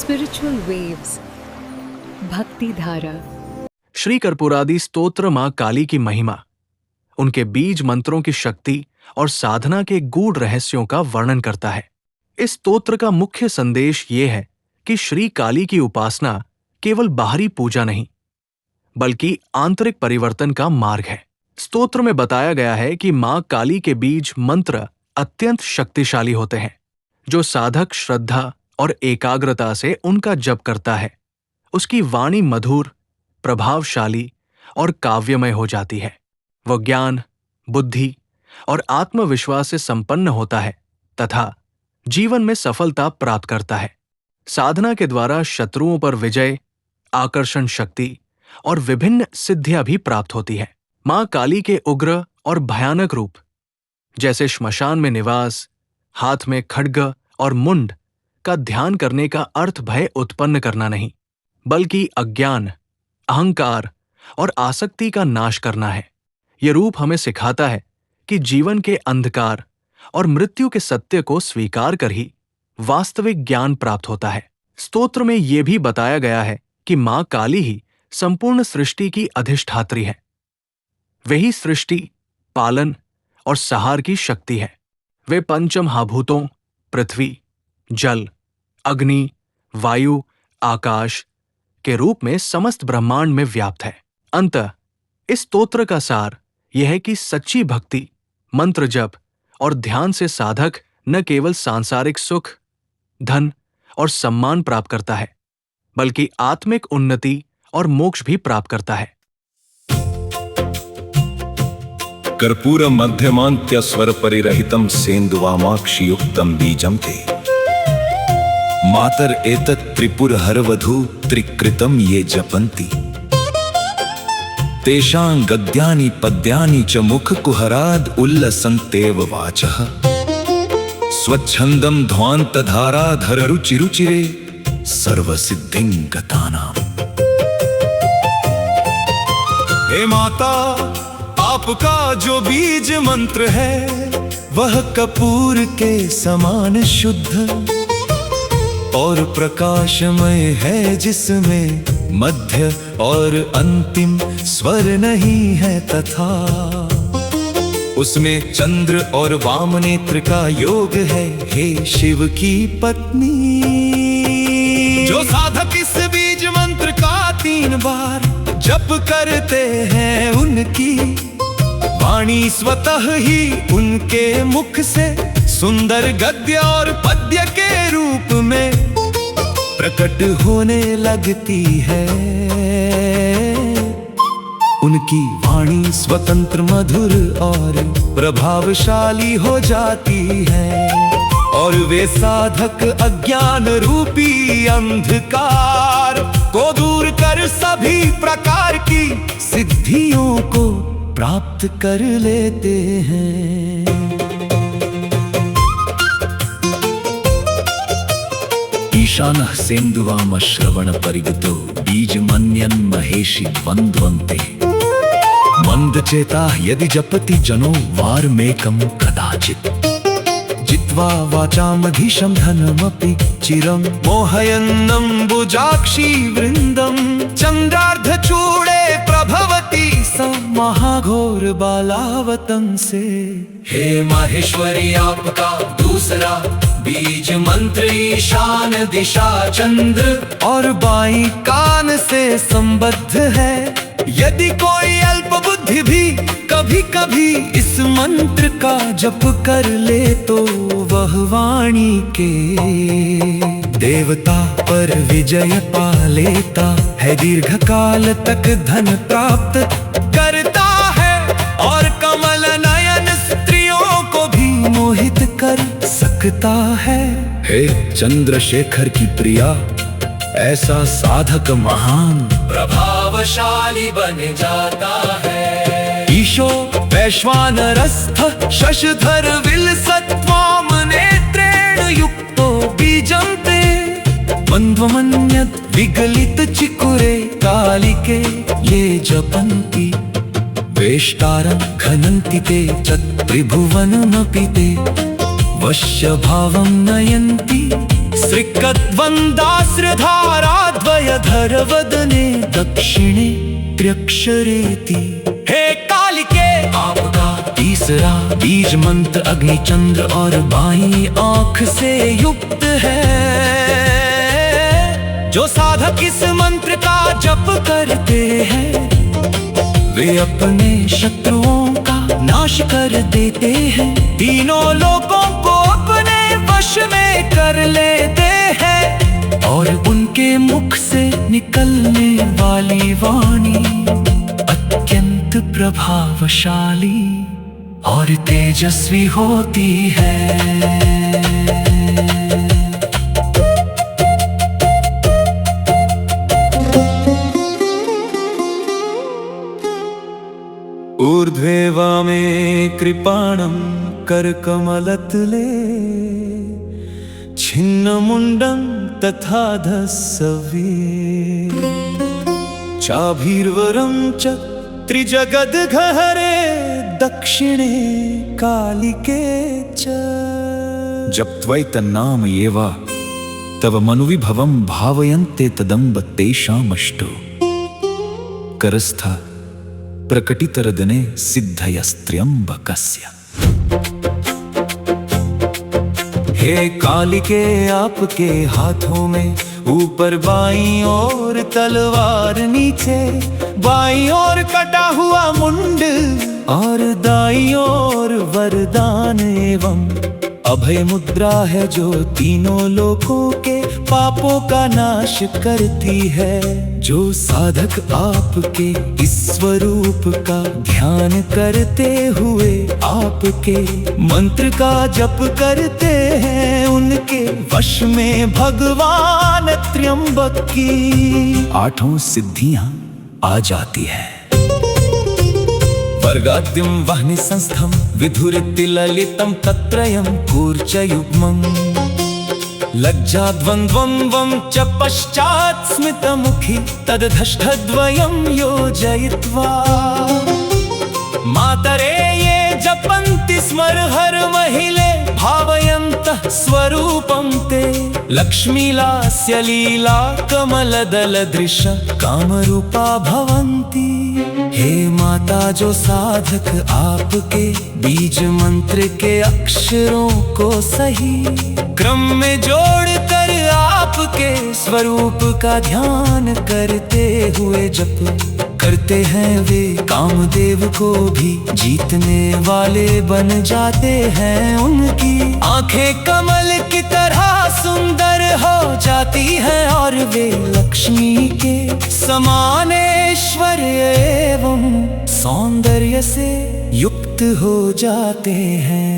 Spiritual waves. भक्ति धारा। श्री कर्पूरादि स्तोत्र मां काली की महिमा, उनके बीज मंत्रों की शक्ति और साधना के गूढ़ रहस्यों का वर्णन करता है। इस स्तोत्र का मुख्य संदेश ये है कि श्री काली की उपासना केवल बाहरी पूजा नहीं, बल्कि आंतरिक परिवर्तन का मार्ग है। स्तोत्र में बताया गया है कि मां काली के बीज मंत्र अत्यंत शक्तिशाली होते हैं। जो साधक श्रद्धा और एकाग्रता से उनका जप करता है, उसकी वाणी मधुर, प्रभावशाली और काव्यमय हो जाती है। वह ज्ञान, बुद्धि और आत्मविश्वास से संपन्न होता है तथा जीवन में सफलता प्राप्त करता है। साधना के द्वारा शत्रुओं पर विजय, आकर्षण शक्ति और विभिन्न सिद्धियां भी प्राप्त होती है। मां काली के उग्र और भयानक रूप, जैसे श्मशान में निवास, हाथ में खड्ग और मुंड का ध्यान करने का अर्थ भय उत्पन्न करना नहीं, बल्कि अज्ञान, अहंकार और आसक्ति का नाश करना है। यह रूप हमें सिखाता है कि जीवन के अंधकार और मृत्यु के सत्य को स्वीकार कर ही वास्तविक ज्ञान प्राप्त होता है। स्तोत्र में यह भी बताया गया है कि मां काली ही संपूर्ण सृष्टि की अधिष्ठात्री है। वही सृष्टि, पालन और सहार की शक्ति है। वे पंचमहाभूतों पृथ्वी, जल, अग्नि, वायु, आकाश के रूप में समस्त ब्रह्मांड में व्याप्त है। अंततः इस स्तोत्र का सार यह है कि सच्ची भक्ति, मंत्र जप और ध्यान से साधक न केवल सांसारिक सुख, धन और सम्मान प्राप्त करता है, बल्कि आत्मिक उन्नति और मोक्ष भी प्राप्त करता है। कर्पूर मध्यमांत्य स्वर परिरहितम सेन्दुवामाक्षियुक्तम बीजम ते मातर एतत् त्रिपुर हरवधू त्रिकृतम ये जपन्ति तेषां गद्यानि पद्यानि च मुख कुहराद उल्लसन्तेव वाचः स्वच्छन्दं ध्वान्त धाराधर रुचिरुचिरे सर्वसिद्धिं गतानाम्। हे माता, आपका जो बीज मंत्र है वह कपूर के समान शुद्ध और प्रकाशमय है, जिसमें मध्य और अंतिम स्वर नहीं है तथा उसमें चंद्र और वाम नेत्र का योग है। हे शिव की पत्नी, जो साधक इस बीज मंत्र का 3 बार जप करते हैं, उनकी वाणी स्वतः ही उनके मुख से सुंदर गद्य और पद्य के रूप में प्रकट होने लगती है। उनकी वाणी स्वतंत्र, मधुर और प्रभावशाली हो जाती है और वे साधक अज्ञान रूपी अंधकार को दूर कर सभी प्रकार की सिद्धियों को प्राप्त कर लेते हैं। ईशानः सेन्दुवाम श्रवण परिगतो बीजमन्यन् महेशि द्वन्द्वन्ते मंदचेता यदि जपति जनो वारमेकं कदाचित् जित्वा वाचामधीशं धनमपि चिरं मोहयन्नम्बुजाक्षी वृन्दं चन्द्रार्धचूडे प्रभवति स महाघोर बालावतं से। हे माहेश्वरी, आपका दूसरा बीज मंत्र ईशान दिशा चंद्र और बाई कान से संबद्ध है। यदि कोई अल्प बुद्धि भी कभी कभी इस मंत्र का जप कर ले, तो वह वाणी के देवता पर विजय पा लेता है, दीर्घ काल तक धन प्राप्त करता है और कमल नयन स्त्रियों को भी मोहित कर सकता है। हे चंद्रशेखर की प्रिया, ऐसा साधक महान प्रभावशाली बन जाता है। ईशो वैश्वानरस्थ शशधर विलसत्वाम नेत्रेण युक्तो बीजं ते मन्वमन्यत् विगलित चिकुरे कालिके ये जपन्ति वेष्टारं घनन्ति ते च त्रिभुवनमपि ते वश्य भावं नयन्ति श्रीकद्वन्दास्रधाराद्वयधरवदने दक्षिणे त्र्यक्षरेति। हे कालिके आपका तीसरा बीज मंत्र अग्नि चंद्र और बाईं आंख से युक्त है। जो साधक इस मंत्र का जप करते हैं वे अपने शत्रुओं का नाश कर देते हैं, तीनों लोगों को अपने वश में कर लेते हैं और उनके मुख से निकलने वाली वाणी अत्यंत प्रभावशाली और तेजस्वी होती है। ऊर्ध्वे वामे कृपाणं करकमलतले छिन्नमुण्डं तथा धस्सवे चाभिर्वरं च त्रिजगद्गहरे दक्षिणे कालिके च। जब त्वैतन्नाम एव तव मनुविभवं भावयन्ते तदम्ब तेषामष्टो करस्थ प्रकटितरदने सिद्धयस्त्र्यम्बकस्य। हे कालिके आपके हाथों में ऊपर बाईं ओर तलवार, नीचे बाईं ओर कटा हुआ मुंड और दाईं ओर वरदान एवं अभय मुद्रा है जो तीनों लोकों के पापों का नाश करती है। जो साधक आपके इस स्वरूप का ध्यान करते हुए आपके मंत्र का जप करते हैं उनके वश में भगवान त्र्यंबक की 8 सिद्धियां आ जाती है। वर्गाद्यं वह्नि संस्थं विधुरिति ललितं तत्रयं कूर्चयुग्मम् लज्जाद्वन्द्वं वं च पश्चात् स्मितमुखी तदधष्टद्वयं योजयित्वा मातरे ये जपन्ति स्मरहर महिले भावयन्तः स्वरूपं ते लक्ष्मीलास्य लीला कमलदलदृश कामरूपा भवन्ति। हे माता जो साधक आपके बीज मंत्र के अक्षरों को सही क्रम में जोड़कर आपके स्वरूप का ध्यान करते हुए जप करते हैं वे कामदेव को भी जीतने वाले बन जाते हैं। उनकी आंखें कमल की तरह सुंदर हो जाती हैं और वे लक्ष्मी के समान ऐश्वर्य एवं सौंदर्य से युक्त हो जाते हैं।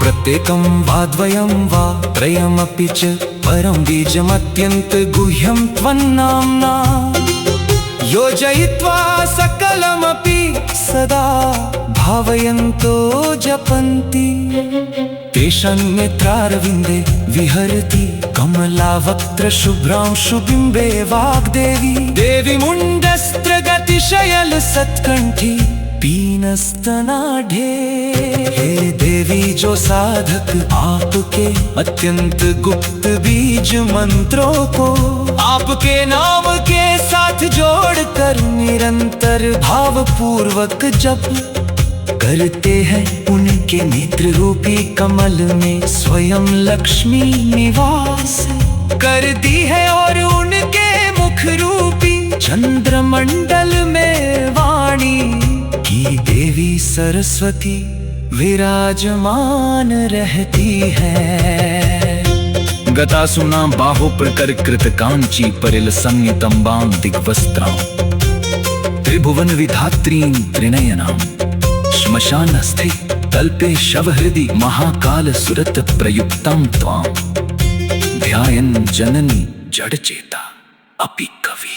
प्रत्येकं वा द्वयं वा त्रयमपि च परं बीजमत्यन्त गुह्यं त्वन्नाम्ना योजयित्वा सकलमपि सदा भावयन्तो जपन्ति। तेषां नेत्रारविन्दे विहरति कमलावक्त्र शुभ्रांशु बिम्बे वाग्देवी देवी मुण्डस्त्रगतिशयल सत्कण्ठी पीनस्तनाढ्ये। हे देवी जो साधक आपके अत्यंत गुप्त बीज मंत्रों को आपके नाम के साथ जोड़कर निरंतर भावपूर्वक जप करते हैं उनके नेत्र रूपी कमल में स्वयं लक्ष्मी निवास करती है और उनके मुख रूपी चंद्रमंडल में वाणी की देवी सरस्वती विराजमान रहती है। गतासुना बाहो प्रकरकृत कांची परिल संयुतंबां दिग्वस्त्रां त्रिभुवन विधात्रीं त्रिनयनां श्मशानस्थे तल्पे शवहृदि महाकाल सुरत प्रयुक्तां त्वां ध्यायन् जननी जड़चेता अपि कवि।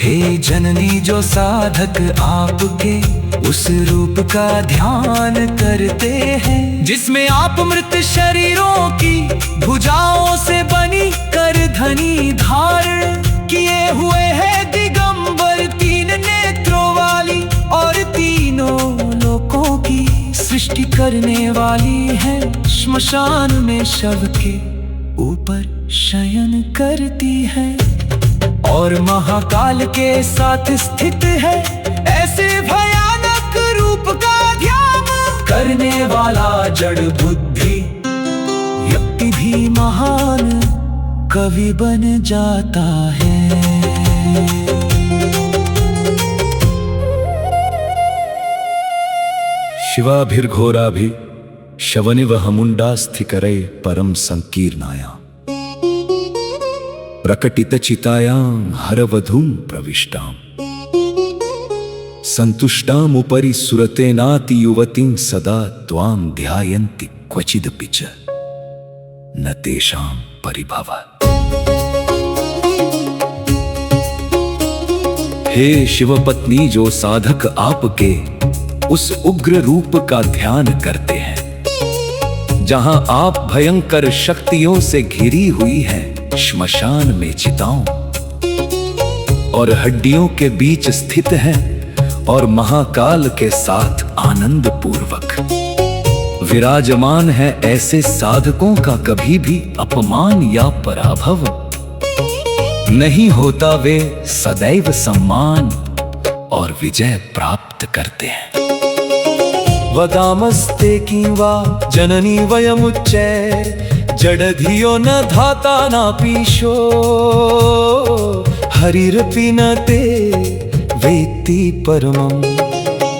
हे जननी जो साधक आपके उस रूप का ध्यान करते हैं जिसमें आप मृत शरीरों की भुजाओं से बनी कर धनी धारण किए हुए हैं दिगंबर 3 नेत्रों वाली और तीनों लोकों की सृष्टि करने वाली है श्मशान में शव के ऊपर शयन करती है और महाकाल के साथ स्थित है। ऐसे भयानक रूप का ध्यान करने वाला जड़ बुद्धि व्यक्ति भी महान कवि बन जाता है। शिवाभिर्घोराभि शवनिव मुंडास्थिकरे परम संकीर्णाया प्रकटितचितायां हरवधूं प्रविष्टां संतुष्टामुपरि सुरतेनाति युवतीं सदा त्वां ध्यायन्ति क्वचिदपि च न तेषां परिभवः। हे शिवपत्नी, जो साधक आपके उस उग्र रूप का ध्यान करते हैं जहां आप भयंकर शक्तियों से घिरी हुई हैं, श्मशान में चिताओं और हड्डियों के बीच स्थित हैं और महाकाल के साथ आनंद पूर्वक विराजमान है, ऐसे साधकों का कभी भी अपमान या पराभव नहीं होता। वे सदैव सम्मान और विजय प्राप्त करते हैं। वदामस्ते किंवा जननी वयमुच्चै जडधियो न धाता नापीशो हरिरपि न ते वेत्ति परमम्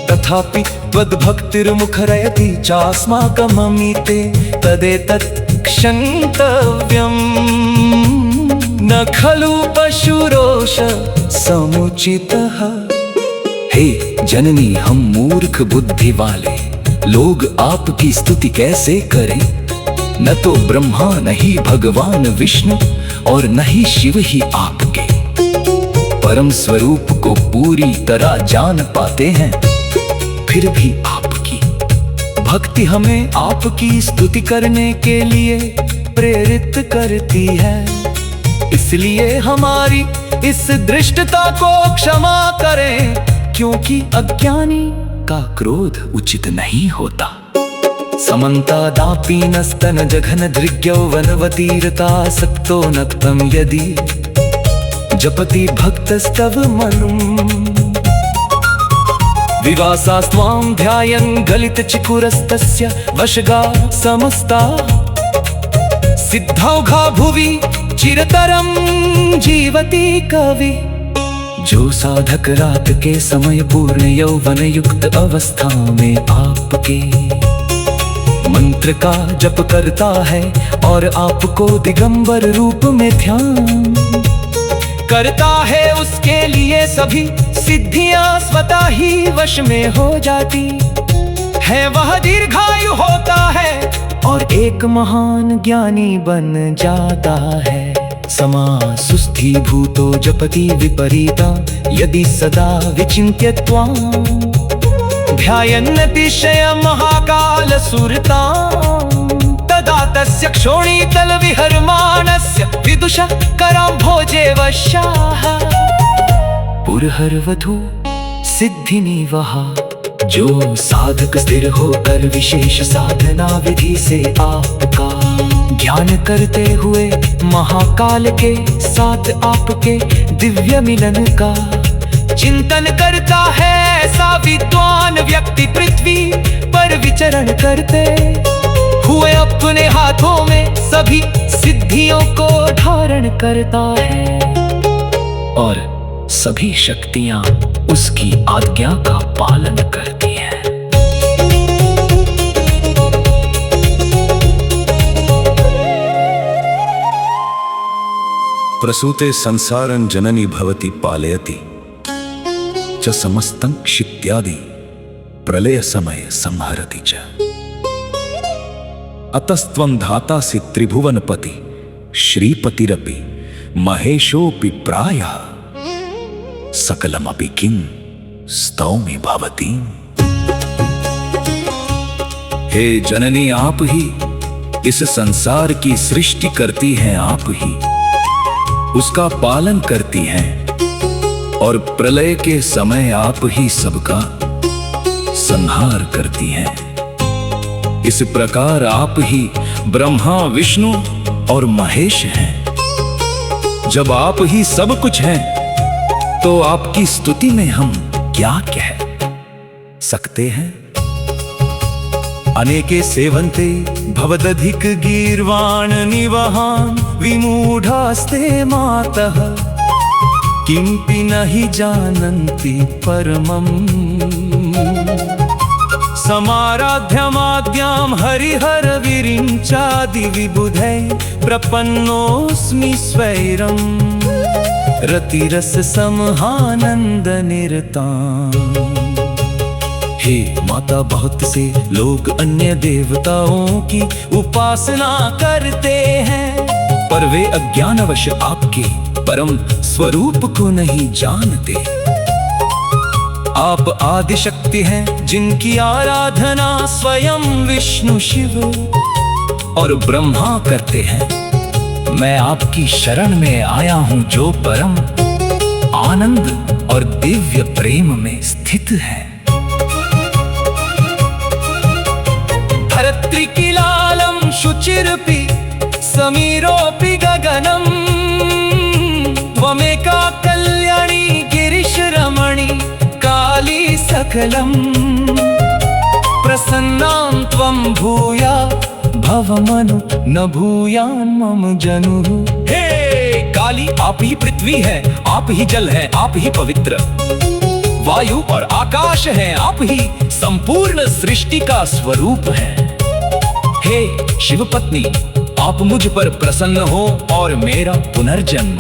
तथापि त्वद्भक्तिर्मुखरयति चास्माकममीते तदेतत् क्षन्तव्यम् न खलु पशुरोष समुचितः। हे जननी, हम मूर्ख बुद्धि वाले लोग आपकी स्तुति कैसे करें? न तो ब्रह्मा, न ही भगवान विष्णु और न ही शिव ही आपके परम स्वरूप को पूरी तरह जान पाते हैं। फिर भी आपकी भक्ति हमें आपकी स्तुति करने के लिए प्रेरित करती है। इसलिए हमारी इस दृष्टता को क्षमा करें, क्योंकि अज्ञानी का क्रोध उचित नहीं होता। समन्तादापीनस्तन जघन धृग्यौ वनवतीरता सक्तो नक्तं यदि जपति भक्तस्तव मनुम् विवासास्त्वां ध्यायन् गलित चिकुरस्तस्य वशगा समस्ता सिद्धौघा भुवि चिरतरं जीवति कवि। जो साधक रात के समय पूर्ण यौवन युक्त अवस्था में आपके मंत्र का जप करता है और आपको दिगंबर रूप में ध्यान करता है, उसके लिए सभी सिद्धियां स्वतः ही वश में हो जाती है। वह दीर्घायु होता है और एक महान ज्ञानी बन जाता है। समासुस्थी भूतो जपति विपरीता यदि सदा विचिन्त्य त्वां ध्यायन्नतिशय महाकाल सुरतां तदा तस्य क्षोणीतल विहरमाणस्य विदुषः कराम्भोजे वशाः पुरहरवधू सिद्धिनी वहा। जो साधक स्थिर होकर विशेष साधना विधि से आपका ध्यान करते हुए महाकाल के साथ आपके दिव्य मिलन का चिंतन करता है, ऐसा विद्वान व्यक्ति पृथ्वी पर विचरण करते हुए अपने हाथों में सभी सिद्धियों को धारण करता है और सभी शक्तियां उसकी आज्ञा का पालन करती हैं। प्रसूते संसारं जननी भवति पालयति च समस्तं क्षित्यादि प्रलय समय संहरति च। अतस्त्वं धातासि त्रिभुवनपति श्रीपतिरपि महेशोऽपि प्रायः सकलमपि किं स्तौमि भवति। हे जननी, आप ही इस संसार की सृष्टि करती हैं, आप ही उसका पालन करती हैं और प्रलय के समय आप ही सबका संहार करती हैं। इस प्रकार आप ही ब्रह्मा विष्णु और महेश हैं। जब आप ही सब कुछ हैं, तो आपकी स्तुति में हम क्या कह सकते हैं? अनेके सेवन्ते भवदधिक गीर्वाण निवहान विमूढ़ास्ते मातः किंपि नहि जानन्ति परमम्। समाराध्यमाद्यां हरिहर विरिञ्चादि विबुधै प्रपन्नोऽस्मि स्वैरम् रतिरस समहानंद निरताम्। हे माता, बहुत से लोग अन्य देवताओं की उपासना करते हैं, पर वे अज्ञानवश आपके परम स्वरूप को नहीं जानते। आप आदि शक्ति हैं, जिनकी आराधना स्वयं विष्णु शिव और ब्रह्मा करते हैं। मैं आपकी शरण में आया हूं, जो परम आनंद और दिव्य प्रेम में स्थित है। धरत्रिकिलालं शुचिरपि समीरोऽपि गगनम् त्वमेका कल्याणी गिरिशरमणि काली सकलम्। प्रसन्नां त्वं भूया भवमनु न भूयान् मम जनुः। हे काली, आप ही पृथ्वी है, आप ही जल है, आप ही पवित्र वायु और आकाश है, आप ही संपूर्ण सृष्टि का स्वरूप है। हे शिव पत्नी, आप मुझ पर प्रसन्न हो और मेरा पुनर्जन्म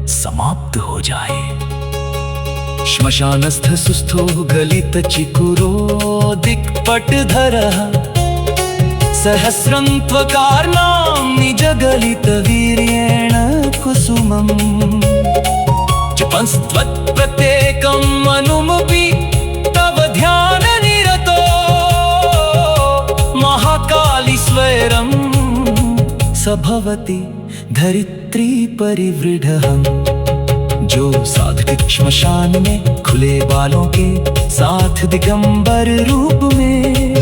समाप्त हो जाए। श्मशानस्थ सुस्थो गलित चिकुरो दिक्पटधरः सहस्रं त्वकारणां निज गलित वीर्येण कुसुमम्। जपंस्त्वत् प्रत्येकं अनुमपि तव ध्यान निरतो महाकाली स्वैरं सभवति धरित्री परिवृढः। जो साधक श्मशान में खुले बालों के साथ दिगंबर रूप में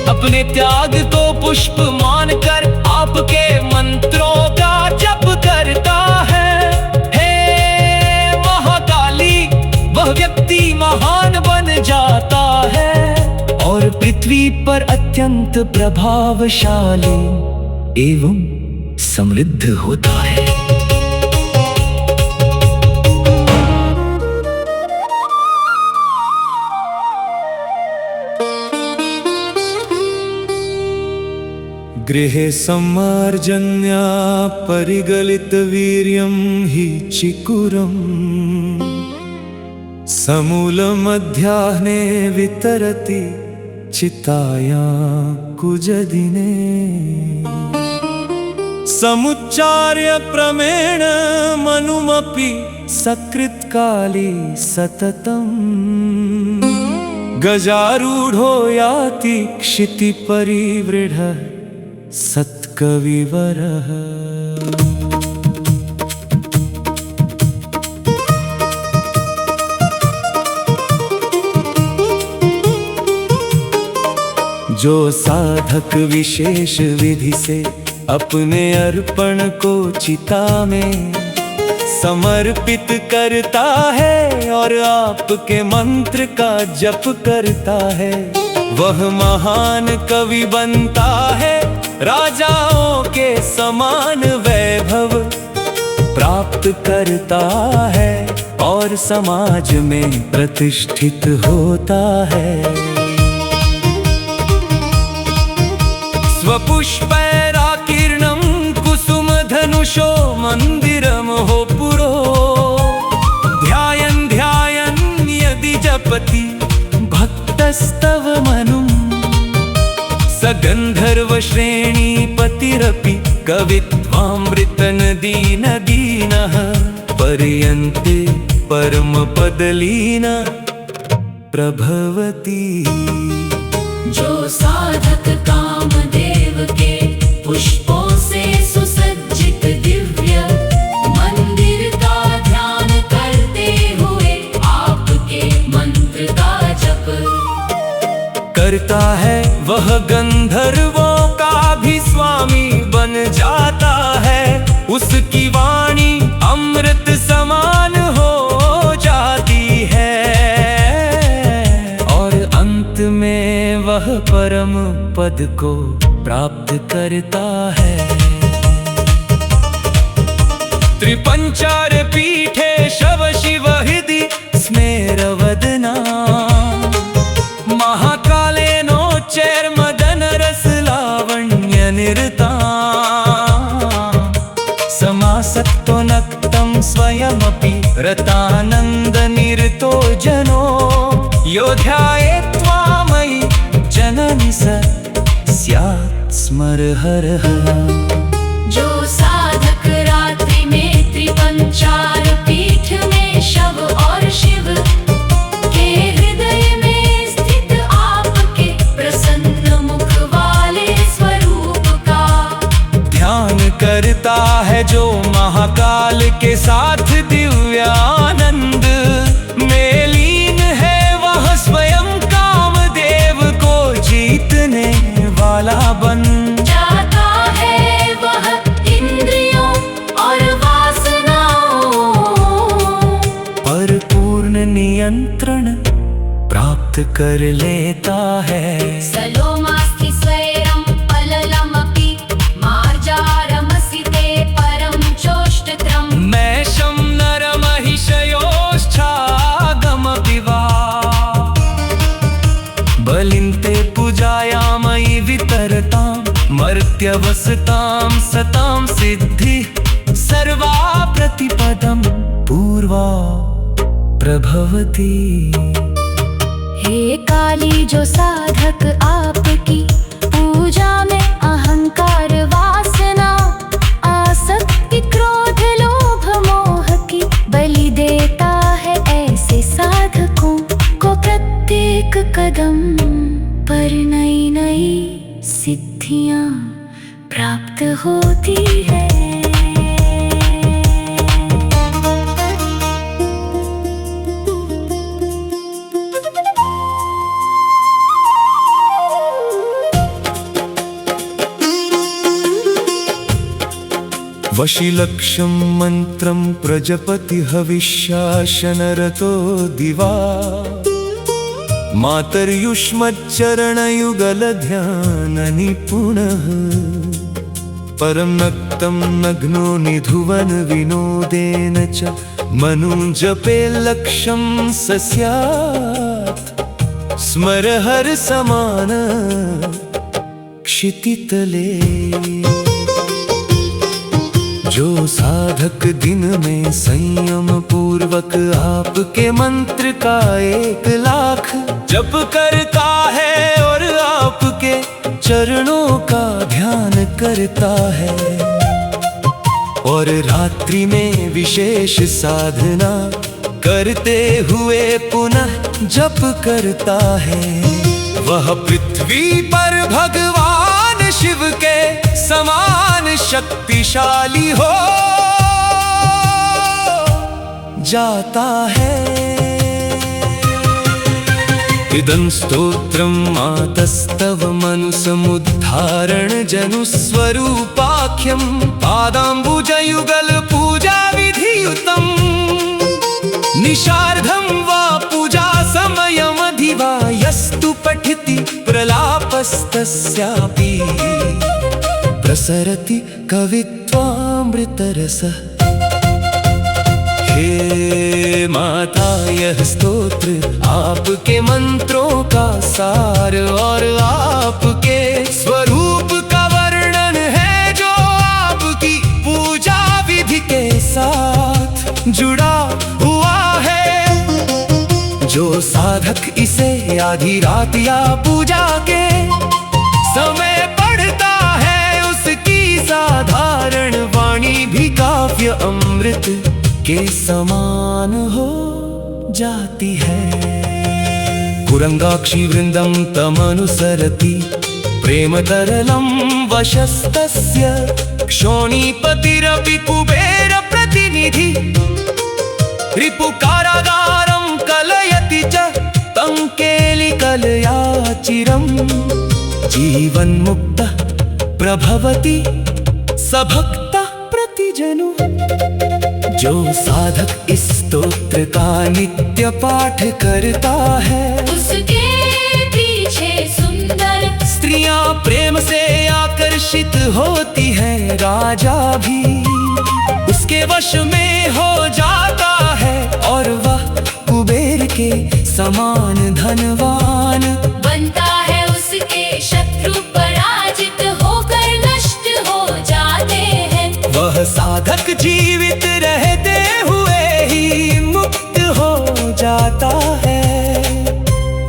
अपने त्याग को पुष्प मानकर आपके मंत्रों का जप करता है। हे महाकाली, वह व्यक्ति महान बन जाता है और पृथ्वी पर अत्यंत प्रभावशाली एवं समृद्ध होता है। गृहे सम्मार्जन्या परिगलित वीर्यं हि चिकुरम् समूलमध्याह्ने वितरति चितायां कुजदिने। समुच्चार्य प्रमेण मनुमपि सकृत्काली सततम् गजारूढ़ो याति क्षिति परिवृढः सत्कविवरः। जो साधक विशेष विधि से अपने अर्पण को चिता में समर्पित करता है और आपके मंत्र का जप करता है, वह महान कवि बनता है। राजाओं के समान वैभव प्राप्त करता है और समाज में प्रतिष्ठित होता है। स्वपुष्पैराकीर्णं कुसुम धनुषो मंदिरम हो पुरो ध्यायन् ध्यायन् यदि जपति भक्तस्तव मनुम्। सगंधर्व श्रेणी पतिरपि कवित्वामृतन दीन दीनः पर्यन्ते परम पदलीन प्रभवति। जो साधक कामदेव के पुष्पों से सुसज्जित दिव्य मंदिर का ध्यान करते हुए आपके मंत्र का जप करता है, वह गंधर्वों का भी स्वामी बन जाता है। उसकी वाणी अमृत समान हो जाती है और अंत में वह परम पद को प्राप्त करता है। त्रिपंचार पीठे शव शिव हृदि स्मेरवदना महाकालेनो चैर्मदन रस लावण्य निरता समासक्तो नक्तं स्वयमपि रतानंद निरतो जनो यो ध्यायेत्त्वामयि जननि स स्यात् स्मरहरः। जो साधक रात्रि में त्रिपंचार पीठ में शव और शिव के हृदय में स्थित आपके प्रसन्न मुख वाले स्वरूप का ध्यान करता है, जो महाकाल के साथ दिव्यानंद में लीन है, वह स्वयं कामदेव को जीतने वाला बन जाता है। वह इंद्रियों और वासनाओं पर पूर्ण नियंत्रण प्राप्त कर लेता है। सलोमास्ति स्वैरं पललमपि मार्जारमसि ते परं चोष्टत्रम् मैषं नरमहिषयोश्चागमपि वा बलिन्ते पूजायामयि वितरतां मर्त्यवसतां सतां सिद्धि सर्वा प्रतिपदं पूर्वा प्रभवति। हे काली, जो साधक आपकी पूजा में अहंकार वासना आसक्ति क्रोध लोभ मोह की बलि देता है, ऐसे साधकों को प्रत्येक कदम पर नई नई सिद्धियां प्राप्त होती है। वशिलक्षं मंत्रं प्रजपति हविष्याशनरतो दिवा मातर्युष्मच्चरणयुगलध्याननिपुणः परं नक्तं नग्नो निधुवन विनोदेन च मनुजपे लक्ष्यं स स्यात् स्मरहर समान क्षितितले। जो साधक दिन में संयम पूर्वक आपके मंत्र का 1,00,000 जप करता है और आपके चरणों का ध्यान करता है और रात्रि में विशेष साधना करते हुए पुनः जप करता है, वह पृथ्वी पर भगवान शिव के समान शक्तिशाली हो जाता है। इदं स्तोत्रं मातस्तव मनुसमुद्धारण जनुस्वरूपाख्यं पादाम्बुजयुगल पूजा विधियुतम् निशार्धं वा पूजा समयमधि वा यस्तु पठति प्रलापस्तस्यापि प्रसरति कवित्वामृतरसः। हे माता, यह स्तोत्र आपके मंत्रों का सार और आपके स्वरूप का वर्णन है, जो आपकी पूजा विधि के साथ जुड़ा हुआ है। जो साधक इसे आधी रात या पूजा के समय पढ़ता है, उसकी साधारण वाणी भी काव्य अमृत के समान हो जाती है। कुरंगाक्षी वृंदं तमनुसरति प्रेमतरलं वशस्तस्य क्षोणीपतिरपि कुबेर प्रतिनिधि रिपुकारागारं कलयति च तं केलिकलया चिरम् जीवन मुक्त प्रभवति सभक्ता प्रतिजनु। जो साधक इस स्तोत्र का नित्य पाठ करता है, उसके पीछे सुंदर स्त्रियां प्रेम से आकर्षित होती हैं, राजा भी उसके वश में हो जाता है और वह कुबेर के समान धनवान बनता है। उसके शत्रु पराजित होकर नष्ट हो जाते हैं। वह साधक जीवित रहते हुए ही मुक्त हो जाता है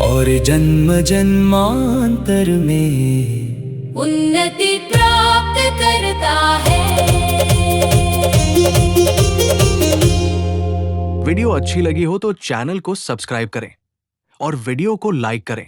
और जन्म जन्मांतर में उन्नति प्राप्त करता है। वीडियो अच्छी लगी हो तो चैनल को सब्सक्राइब करें और वीडियो को लाइक करें।